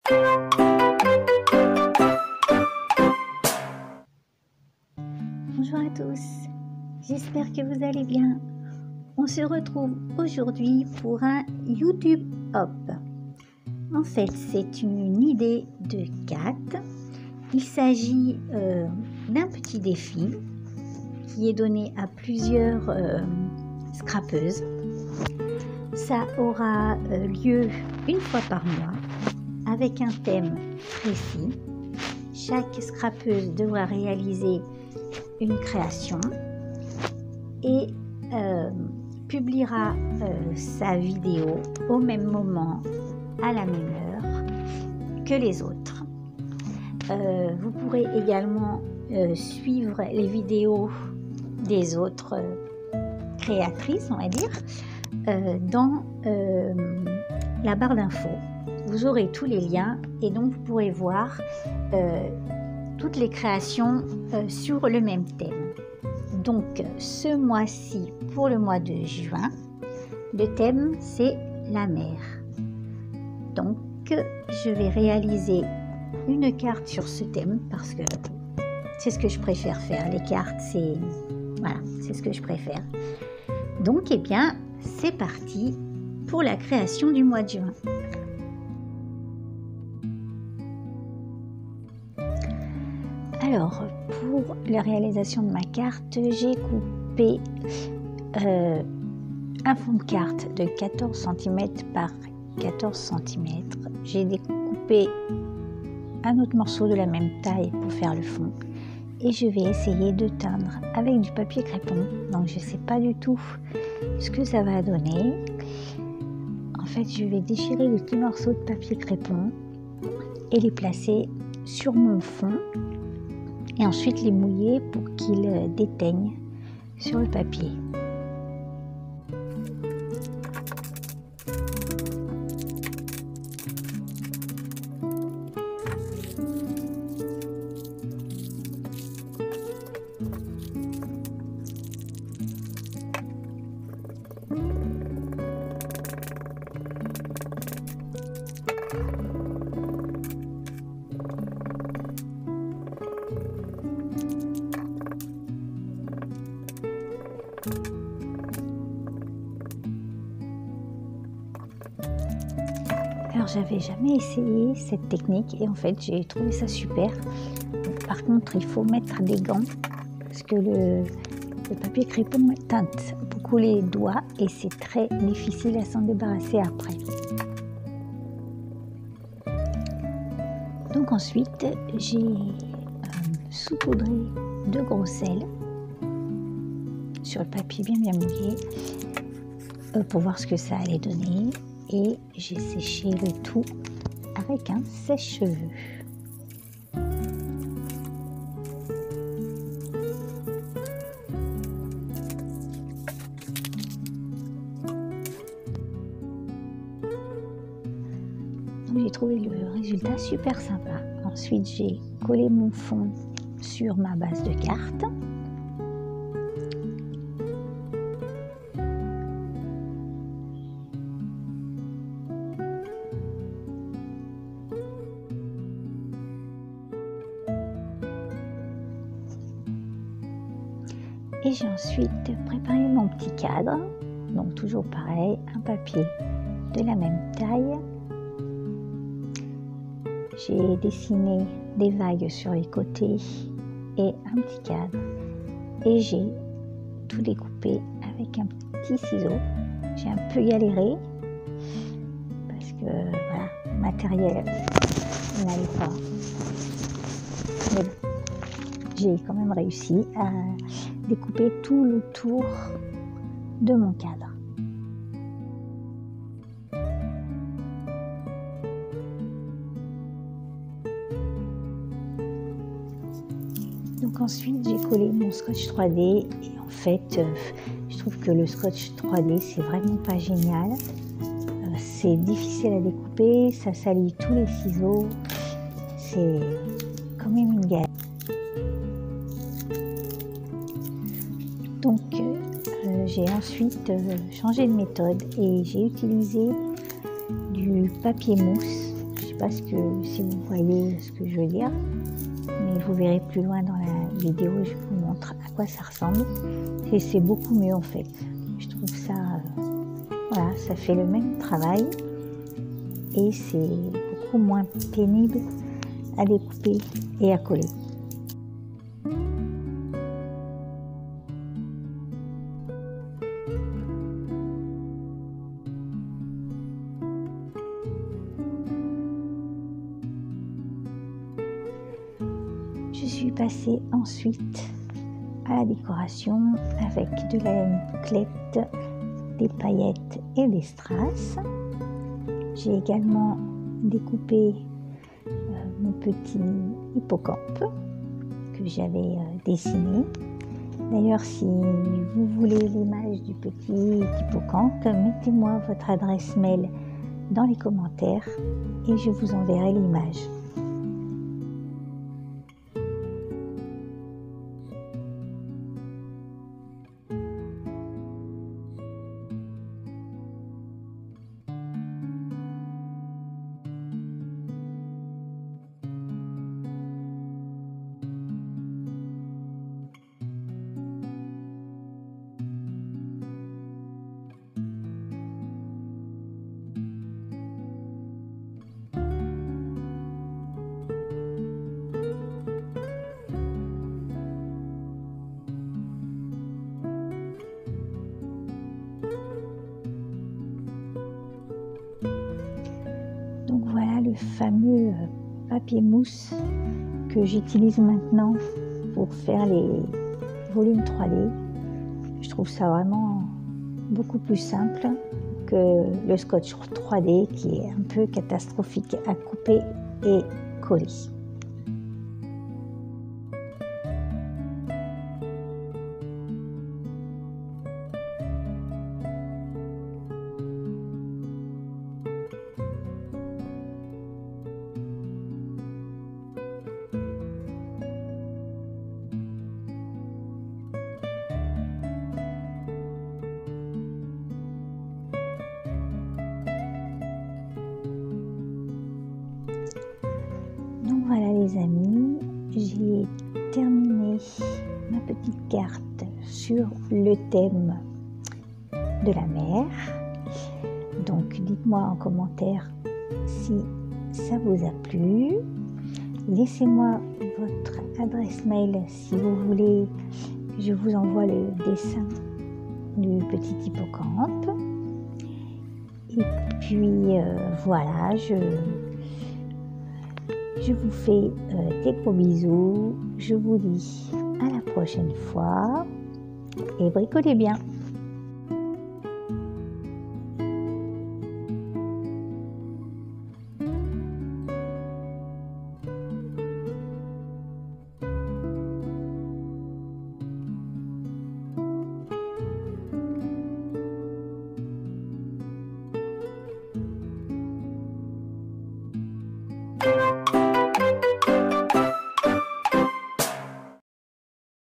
Bonjour à tous, j'espère que vous allez bien. On se retrouve aujourd'hui pour un YouTube Hop. En fait, c'est une idée de Kat. Il s'agit d'un petit défi qui est donné à plusieurs scrapeuses. Ça aura lieu une fois par mois avec un thème précis. Chaque scrapeuse devra réaliser une création et publiera sa vidéo au même moment, à la même heure que les autres. Vous pourrez également suivre les vidéos des autres créatrices, on va dire, dans la barre d'infos. Vous aurez tous les liens et donc vous pourrez voir toutes les créations sur le même thème. Donc ce mois-ci, pour le mois de juin, le thème c'est la mer. Donc je vais réaliser une carte sur ce thème parce que c'est ce que je préfère faire. Les cartes, c'est ce que je préfère. Donc eh bien, c'est parti pour la création du mois de juin. Alors, pour la réalisation de ma carte, j'ai coupé un fond de carte de 14 cm par 14 cm. J'ai découpé un autre morceau de la même taille pour faire le fond. Et je vais essayer de teindre avec du papier crépon. Donc, je ne sais pas du tout ce que ça va donner. En fait, je vais déchirer les petits morceaux de papier crépon et les placer sur mon fond. Et ensuite les mouiller pour qu'ils déteignent sur le papier. Alors j'avais jamais essayé cette technique et en fait j'ai trouvé ça super. Par contre il faut mettre des gants parce que le papier crépon teinte beaucoup les doigts et c'est très difficile à s'en débarrasser après. Donc ensuite j'ai saupoudré de gros sel sur le papier bien mouillé pour voir ce que ça allait donner. Et j'ai séché le tout avec un sèche-cheveux. Donc j'ai trouvé le résultat super sympa. Ensuite j'ai collé mon fond sur ma base de carte. Et j'ai ensuite préparé mon petit cadre, donc toujours pareil, un papier de la même taille. J'ai dessiné des vagues sur les côtés et un petit cadre. Et j'ai tout découpé avec un petit ciseau. J'ai un peu galéré parce que voilà, le matériel n'allait pas. Mais bon, j'ai quand même réussi à découper tout le tour de mon cadre. Donc ensuite j'ai collé mon scotch 3D et en fait je trouve que le scotch 3D c'est vraiment pas génial. C'est difficile à découper, ça salit tous les ciseaux, c'est quand même une galère. Donc j'ai ensuite changé de méthode et j'ai utilisé du papier mousse. Je ne sais sais pas si vous voyez ce que je veux dire, mais vous verrez plus loin dans la vidéo, je vous montre à quoi ça ressemble. Et c'est beaucoup mieux en fait. Je trouve ça, voilà, ça fait le même travail et c'est beaucoup moins pénible à découper et à coller. Je suis passée ensuite à la décoration avec de la laine bouclette, des paillettes et des strass. J'ai également découpé mon petit hippocampe que j'avais dessiné. D'ailleurs, si vous voulez l'image du petit hippocampe, mettez-moi votre adresse mail dans les commentaires et je vous enverrai l'image. Donc voilà le fameux papier mousse que j'utilise maintenant pour faire les volumes 3D. Je trouve ça vraiment beaucoup plus simple que le scotch 3D qui est un peu catastrophique à couper et coller. Donc voilà les amis, j'ai terminé ma petite carte sur le thème de la mer. Donc dites-moi en commentaire si ça vous a plu. Laissez-moi votre adresse mail si vous voulez que je vous envoie le dessin du petit hippocampe. Et puis voilà, je vous fais des gros bisous. Je vous dis à la prochaine fois et bricolez bien.